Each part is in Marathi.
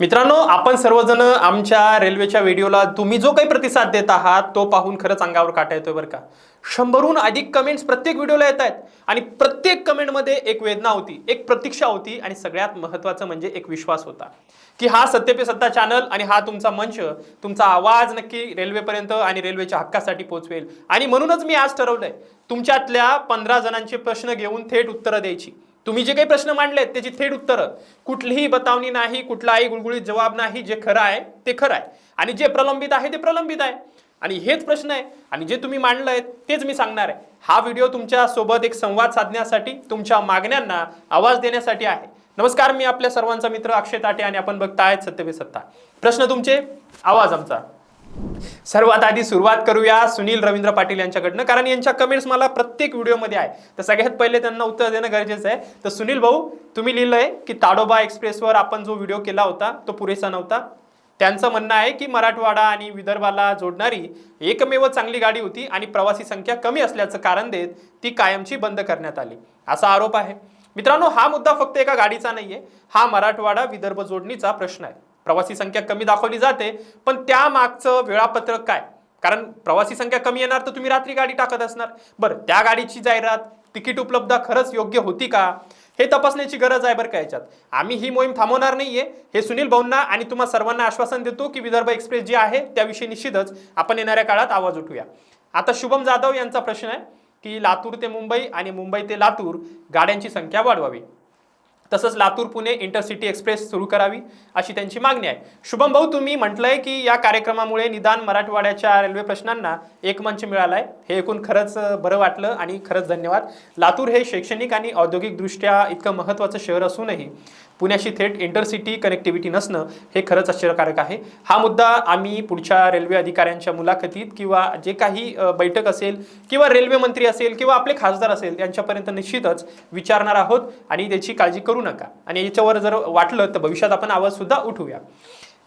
मित्रांनो, आपण सर्वजण आमच्या रेल्वेच्या व्हिडिओला तुम्ही जो काही प्रतिसाद देत आहात तो पाहून खरंच अंगावर काटा येतोय बरं का. 100हून अधिक कमेंट्स प्रत्येक व्हिडिओला येत आहेत आणि प्रत्येक कमेंटमध्ये एक वेदना होती, एक प्रतीक्षा होती आणि सगळ्यात महत्त्वाचं म्हणजे एक विश्वास होता की हा सत्य पे सत्ता चॅनल आणि हा तुमचा मंच, तुमचा आवाज नक्की रेल्वेपर्यंत आणि रेल्वेच्या हक्कासाठी पोहोचवेल. आणि म्हणूनच मी आज ठरवलंय तुमच्यातल्या 15 जणांचे प्रश्न घेऊन थेट उत्तरं द्यायची. तुम्ही जे काही प्रश्न मांडलेत त्याची थेट उत्तरं, कुठलीही बतावणी नाही, कुठलाही गुळगुळीत जवाब नाही. जे खरं आहे ते खरं आहे आणि जे प्रलंबित आहे ते प्रलंबित आहे आणि हेच प्रश्न आहे आणि जे तुम्ही मांडलंय तेच मी सांगणार आहे. हा व्हिडिओ तुमच्या सोबत एक संवाद साधण्यासाठी, तुमच्या मागण्यांना आवाज देण्यासाठी आहे. नमस्कार, मी आपल्या सर्वांचा मित्र अक्षय ताटे आणि आपण बघतायत सत्य पे सत्ता. प्रश्न तुमचे, आवाज आमचा. सर्वात आधी सुरुवात करूया सुनील रवींद्र पाटील यांच्याकडनं, कारण यांच्या कमेंट्स मला प्रत्येक व्हिडिओमध्ये आहे. तर सगळ्यात पहिले त्यांना उत्तर देणं गरजेचं आहे. तर सुनील भाऊ, तुम्ही लिहिलंय की ताडोबा एक्सप्रेसवर आपण जो व्हिडिओ केला होता तो पुरेसा नव्हता. त्यांचं म्हणणं आहे की मराठवाडा आणि विदर्भाला जोडणारी एकमेव चांगली गाडी होती आणि प्रवासी संख्या कमी असल्याचं कारण देत ती कायमची बंद करण्यात आली, असा आरोप आहे. मित्रांनो, हा मुद्दा फक्त एका गाडीचा नाहीये, हा मराठवाडा विदर्भ जोडणीचा प्रश्न आहे. प्रवासी संख्या कमी दाखवली जाते, पण त्या मागचं वेळापत्रक काय? कारण प्रवासी संख्या कमी येणार तर तुम्ही रात्री गाडी टाकत असणार. बरं, त्या गाडीची जाहिरात, तिकीट उपलब्धता खरंच योग्य होती का, हे तपासण्याची गरज आहे बरं का. याच्यात आम्ही ही मोहीम थांबवणार नाहीये, हे सुनील भाऊंना आणि तुम्हा सर्वांना आश्वासन देतो की विदर्भ एक्सप्रेस जी आहे त्याविषयी निश्चितच आपण येणाऱ्या काळात आवाज उठूया. आता शुभम जाधव यांचा प्रश्न आहे की लातूर ते मुंबई आणि मुंबई ते लातूर गाड्यांची संख्या वाढवावी, तसंच लातूर पुणे इंटरसिटी एक्सप्रेस सुरू करावी, अशी त्यांची मागणी आहे. शुभम भाऊ, तुम्ही म्हटलंय की या कार्यक्रमामुळे निदान मराठवाड्याच्या रेल्वे प्रश्नांना एक मंच मिळालाय. हे ऐकून खरंच बरं वाटलं आणि खरंच धन्यवाद. लातूर हे शैक्षणिक आणि औद्योगिकदृष्ट्या इतकं महत्त्वाचं शहर असूनही पुण्याशी थेट इंटरसिटी कनेक्टिव्हिटी नसणं हे खरंच आश्चर्यकारक आहे. हा मुद्दा आम्ही पुढच्या रेल्वे अधिकाऱ्यांच्या मुलाखतीत किंवा जे काही बैठक असेल किंवा रेल्वे मंत्री असेल किंवा आपले खासदार असेल यांच्यापर्यंत निश्चितच विचारणार आहोत आणि त्याची काळजी करू नका. आणि याच्यावर जर वाटलं तर भविष्यात आपण आवाज सुद्धा उठवूया.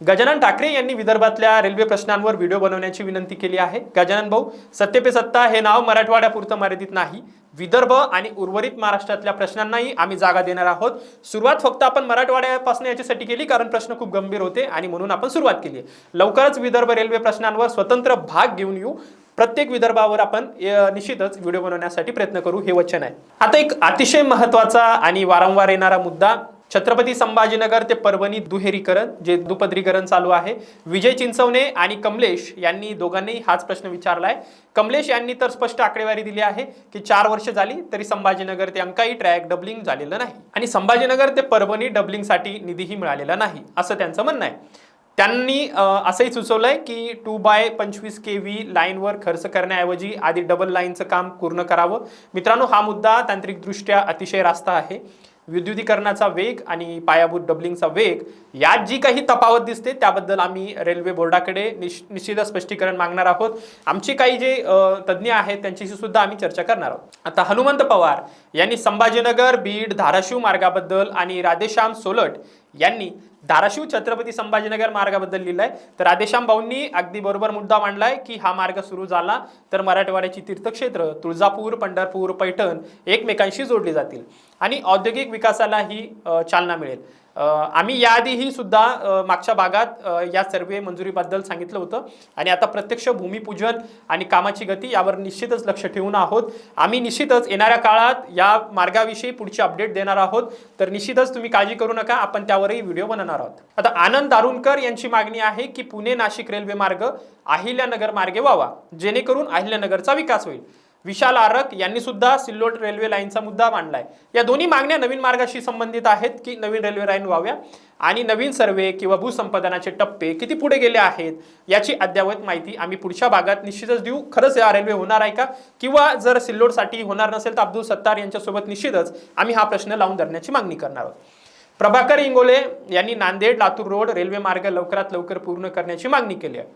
गजानन ठाकरे यांनी विदर्भातल्या रेल्वे प्रश्नांवर व्हिडिओ बनवण्याची विनंती केली आहे. गजानन भाऊ, सत्य पे सत्ता हे नाव मराठवाड्यापुरतं मर्यादित नाही, विदर्भ आणि उर्वरित महाराष्ट्रातल्या प्रश्नांनाही आम्ही जागा देणार आहोत. सुरुवात फक्त आपण मराठवाड्यापासून याच्यासाठी केली कारण प्रश्न खूप गंभीर होते आणि म्हणून आपण सुरुवात केली आहे. लवकरच विदर्भ रेल्वे प्रश्नांवर स्वतंत्र भाग घेऊन येऊ. प्रत्येक विदर्भावर आपण निश्चितच व्हिडिओ बनवण्यासाठी प्रयत्न करू, हे वचन आहे. आता एक अतिशय महत्त्वाचा आणि वारंवार येणारा मुद्दा, छत्रपती संभाजीनगर ते परभणी दुहेरीकरण, जे दुपदरीकरण चालू आहे. विजय चिंचवणे आणि कमलेश यांनी दोघांनी हाच प्रश्न विचारलाय. कमलेश यांनी तर स्पष्ट आकडेवारी दिली आहे की 4 वर्ष झाली तरी संभाजीनगर ते अंकाई ट्रॅक डबलिंग झालेलं नाही आणि संभाजीनगर ते परभणी डबलिंगसाठी निधीही मिळालेला नाही, असं त्यांचं म्हणणं आहे. त्यांनी असंही सुचवलंय की 2x25 kV लाईनवर खर्च करण्याऐवजी आधी डबल लाईनचं काम पूर्ण करावं. मित्रांनो, हा मुद्दा तांत्रिकदृष्ट्या अतिशय रास्त आहे. विद्युतीकरणाचा वेग आणि पायाभूत डबलिंगचा वेग यात जी काही तफावत दिसते त्याबद्दल आम्ही रेल्वे बोर्डाकडे निश्चित स्पष्टीकरण मागणार आहोत. आमचे काही जे तज्ज्ञ आहेत त्यांच्याशी सुद्धा आम्ही चर्चा करणार आहोत. आता हनुमंत पवार यांनी संभाजीनगर बीड धाराशिव मार्गाबद्दल आणि राधेश्याम सोलट यांनी धाराशिव छत्रपती संभाजीनगर मार्गाबद्दल लिहिलंय. तर राधेश्याम भाऊंनी अगदी बरोबर मुद्दा मांडलाय की हा मार्ग सुरू झाला तर मराठवाड्याची तीर्थक्षेत्र तुळजापूर, पंढरपूर, पैठण एकमेकांशी जोडली जातील आणि औद्योगिक विकासालाही चालना मिळेल. आम्ही याआधीही सुद्धा मागच्या भागात या सर्वे मंजुरीबद्दल सांगितलं होतं आणि आता प्रत्यक्ष भूमिपूजन आणि कामाची गती यावर निश्चितच लक्ष ठेवून आहोत. आम्ही निश्चितच येणाऱ्या काळात या मार्गाविषयी पुढची अपडेट देणार आहोत. तर निश्चितच तुम्ही काळजी करू नका, आपण त्यावरही व्हिडिओ बनवणार आहोत. आता आनंद दारुणकर यांची मागणी आहे की पुणे नाशिक रेल्वे मार्ग अहिल्यानगर मार्गे व्हावा, जेणेकरून अहिल्यानगरचा विकास होईल. विशाल आरक यांनी सुद्धा सिल्लोड रेल्वे लाईनचा मुद्दा मांडलाय. या दोन्ही मागण्या नवीन मार्गाशी संबंधित आहेत की नवीन रेल्वे लाईन व्हाव्या आणि नवीन सर्वे किंवा भूसंपादनाचे टप्पे किती पुढे गेले आहेत याची अद्ययावत माहिती आम्ही पुढच्या भागात निश्चितच देऊ. खरंच या रेल्वे होणार आहे का, किंवा जर सिल्लोडसाठी होणार नसेल तर अब्दुल सत्तार यांच्यासोबत निश्चितच आम्ही हा प्रश्न लावून धरण्याची मागणी करणार आहोत. प्रभाकर इंगोले यांनी नांदेड लातूर रोड रेल्वे मार्ग लवकरात लवकर पूर्ण करण्याची मागणी केली आहे.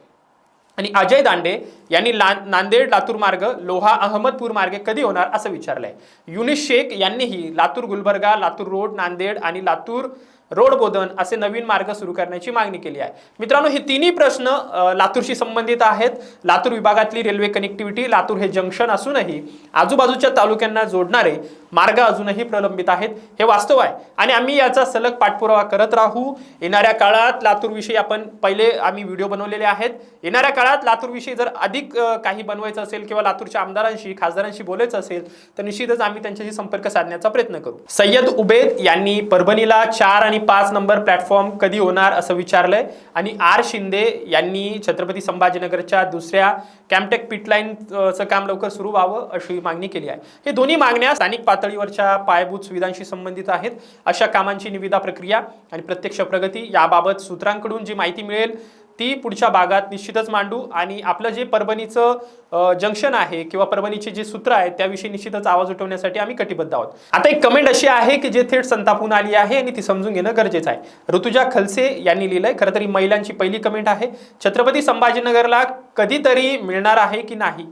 आणि अजय दांडे यांनी नांदेड लातूर मार्ग लोहा अहमदपूर मार्गे कधी होणार असं विचारलंय. युनिस शेख यांनीही लातूर गुलबर्गा, लातूर रोड, नांदेड आणि लातूर रोड बोधन असे नवीन मार्ग सुरू करण्याची मागणी केली आहे. मित्रांनो, हे तिन्ही प्रश्न लातूरशी संबंधित आहेत. लातूर विभागातली रेल्वे कनेक्टिव्हिटी, लातूर हे जंक्शन असूनही आजूबाजूच्या तालुक्यांना जोडणारे मार्ग अजूनही प्रलंबित आहेत, हे वास्तव आहे आणि आम्ही याचा सलग पाठपुरावा करत राहू. येणाऱ्या काळात लातूर विषयी आपण पहिले आम्ही व्हिडिओ बनवलेले आहेत. येणाऱ्या काळात लातूर विषयी जर अधिक काही बनवायचं असेल किंवा लातूरच्या आमदारांशी, खासदारांशी बोलायचं असेल तर निश्चितच आम्ही त्यांच्याशी संपर्क साधण्याचा प्रयत्न करू. सय्यद उबेद यांनी परभणीला 4 आणि 5 नंबर प्लॅटफॉर्म कधी होणार असं विचारलंय आणि आर शिंदे यांनी छत्रपती संभाजीनगरच्या दुसऱ्या कॅम्पटेक पिटलाईनचं काम लवकर सुरू व्हावं अशी मागणी केली आहे. हे दोन्ही मागण्या स्थानिक पातळीवरच्या पायाभूत सुविधांशी संबंधित आहेत. अशा कामांची निविदा प्रक्रिया आणि प्रत्यक्ष प्रगती याबाबत सूत्रांकडून जी माहिती मिळेल ती पुढच्या भागात निश्चितच मांडू आणि आपलं जे परभणीचं जंक्शन आहे किंवा परभणीचे जे सूत्र आहेत त्याविषयी निश्चितच आवाज उठवण्यासाठी आम्ही कटिबद्ध आहोत. आता एक कमेंट अशी आहे की जे थेट संतापून आली आहे आणि ती समजून घेणं गरजेचं आहे. ऋतुजा खलसे यांनी लिहिलंय, खरं तरी महिलांची पहिली कमेंट आहे. छत्रपती संभाजीनगरला कधीतरी मिळणार आहे की नाही,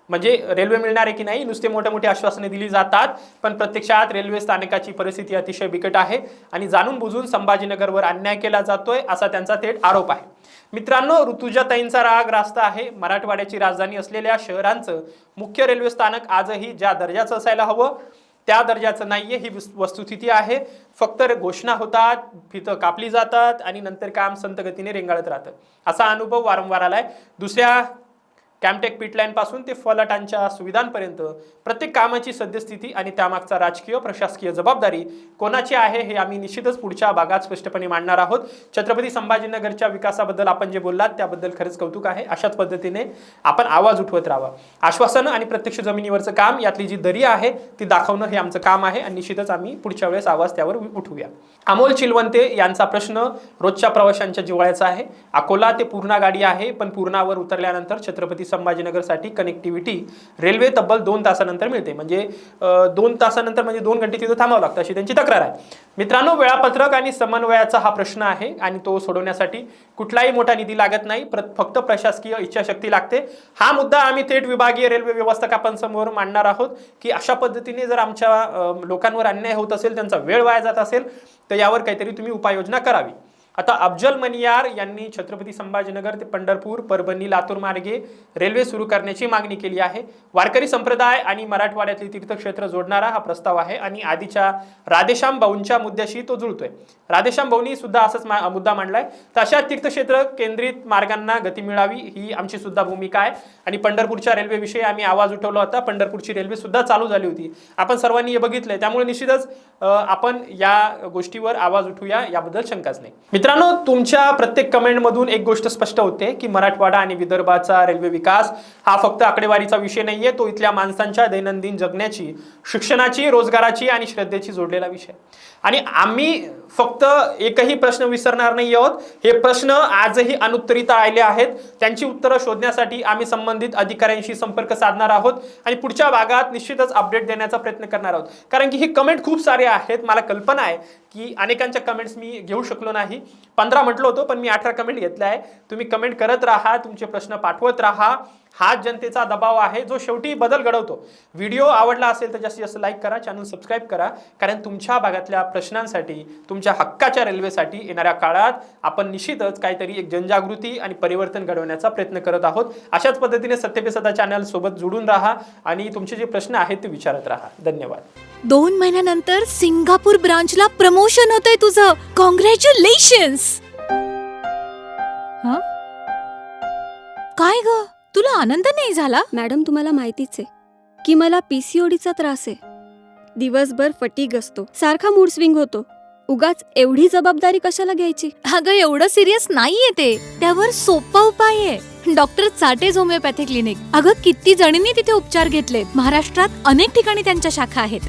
म्हणजे रेल्वे मिळणार आहे की नाही. नुसते मोठे मोठे आश्वासने दिली जातात पण प्रत्यक्षात रेल्वे स्थानकाची परिस्थिती अतिशय बिकट आहे आणि जाणून बुजून संभाजीनगरवर अन्याय केला जातोय असा त्यांचा थेट आरोप आहे. मित्रांनो, ऋतुजाताईंचा राग रास्त आहे. मराठवाड्याची राजधानी असलेल्या शहरांचं मुख्य रेल्वे स्थानक आजही ज्या दर्जाचं असायला हवं त्या दर्जाचं नाहीये, ही वस्तुस्थिती आहे. फक्त घोषणा होतात, फितं कापली जातात आणि नंतर काम संत गतीने रेंगाळत राहतं. असा अनुभव वारंवार आलाय. दुसऱ्या कॅम्पटेक पिटलाईन पासून ते फलाटांच्या सुविधांपर्यंत प्रत्येक कामाची सद्यस्थिती आणि त्यामागचा राजकीय प्रशासकीय जबाबदारी कोणाची आहे हे आम्ही निश्चितच पुढच्या भागात स्पष्टपणे मांडणार आहोत. छत्रपती संभाजीनगरच्या विकासाबद्दल आपण जे बोललात त्याबद्दल खरंच कौतुक आहे. अशाच पद्धतीने आपण आवाज उठवत राहावा. आश्वासनं आणि प्रत्यक्ष जमिनीवरचं काम यातली जी दरी आहे ती दाखवणं हे आमचं काम आहे आणि निश्चितच आम्ही पुढच्या वेळेस आवाज त्यावर उठवूया. अमोल चिलवंते यांचा प्रश्न रोजच्या प्रवाशांच्या जिव्हाळ्याचा आहे. अकोला ते पूर्णा गाडी आहे पण पूर्णावर उतरल्यानंतर छत्रपती संभाजीनगरसाठी कनेक्टिव्हिटी रेल्वे तब्बल 2 तासानंतर मिळते, म्हणजे 2 तासानंतर म्हणजे 2 घंटे तिथं थांबावं लागतं अशी त्यांची तक्रार आहे. मित्रांनो, वेळापत्रक आणि समन्वयाचा हा प्रश्न आहे आणि तो सोडवण्यासाठी कुठलाही मोठा निधी लागत नाही, फक्त प्रशासकीय इच्छाशक्ती लागते. हा मुद्दा आम्ही थेट विभागीय रेल्वे व्यवस्थापकांसमोर मांडणार आहोत की अशा पद्धतीने जर आमच्या लोकांवर अन्याय होत असेल, त्यांचा वेळ वाया जात असेल तर यावर काहीतरी तुम्ही उपाययोजना करावी. आता अफजल मनियार यांनी छत्रपती संभाजीनगर ते पंढरपूर, परभणी, लातूर मार्गे रेल्वे सुरू करण्याची मागणी केली आहे. वारकरी संप्रदाय आणि मराठवाड्यातली तीर्थक्षेत्र जोडणारा हा प्रस्ताव आहे आणि आधीच्या राधेश्याम भाऊंच्या मुद्द्याशी तो जुळतोय. राधेश्याम भाऊंनी सुद्धा असाच मुद्दा मांडलाय. तर अशा तीर्थक्षेत्र केंद्रित मार्गांना गती मिळावी ही आमची सुद्धा भूमिका आहे आणि पंढरपूरच्या रेल्वेविषयी आम्ही आवाज उठवला होता. पंढरपूरची रेल्वे सुद्धा चालू झाली होती, आपण सर्वांनी हे बघितलंय. त्यामुळे निश्चितच आपण या गोष्टीवर आवाज उठूया, याबद्दल शंकाच नाही. मित्रांनो, तुमच्या प्रत्येक कमेंटमधून एक गोष्ट स्पष्ट होते की मराठवाडा आणि विदर्भाचा रेल्वे विकास हा फक्त आकडेवारीचा विषय नाहीये, तो इथल्या माणसांच्या दैनंदिन जगण्याची, शिक्षणाची, रोजगाराची आणि श्रद्धेची जोडलेला विषय. आणि आम्ही फक्त एकही प्रश्न विसरणार नाही आहोत. हे प्रश्न आजही अनुत्तरित राहिले आहेत. त्यांची उत्तरं शोधण्यासाठी आम्ही संबंधित अधिकाऱ्यांशी संपर्क साधणार आहोत आणि पुढच्या भागात निश्चितच अपडेट देण्याचा प्रयत्न करणार आहोत. कारण की ही कमेंट खूप सारे आहेत. मला कल्पना आहे की अनेकांच्या कमेंट्स मी घेऊ शकलो नाही. 15 म्हटलं होतं पण मी 18 कमेंट घेतल्या आहे. तुम्ही कमेंट करत राहा, तुमचे प्रश्न पाठवत राहा. हा जनतेचा दबाव आहे जो शेवटी बदल घडवतो. व्हिडिओ आवडला असेल तर जास्तीत जास्त लाईक करा, चॅनल सबस्क्राईब करा, कारण तुमच्या भागातल्या प्रश्नांसाठी, तुमच्या हक्काच्या रेल्वेसाठी येणाऱ्या काळात आपण निश्चितच काहीतरी एक जनजागृती आणि परिवर्तन घडवण्याचा प्रयत्न करत आहोत. अशाच पद्धतीने सत्य पे सदा चॅनल सोबत जोडून राहा आणि तुमचे जे प्रश्न आहेत ते विचारत राहा. धन्यवाद. 2 महिन्यानंतर सिंगापूर ब्रांचला प्रमोशन होतंय तुझं. कॉंग्रॅच्युलेशन्स. काय ग, तुला आनंद नाही झाला? मॅडम, तुम्हाला माहितीच आहे की मला PCODचा त्रास आहे. दिवसभर फटीग असतो, सारखा मूड स्विंग होतो. उगाच एवढी जबाबदारी कशाला घ्यायची? अगं, एवढं सिरियस नाहीये ते. त्यावर सोपा उपाय आहे, डॉक्टर चाटेज होमिओपॅथी क्लिनिक. अगं, किती जणींनी तिथे उपचार घेतले. महाराष्ट्रात अनेक ठिकाणी त्यांच्या शाखा आहेत.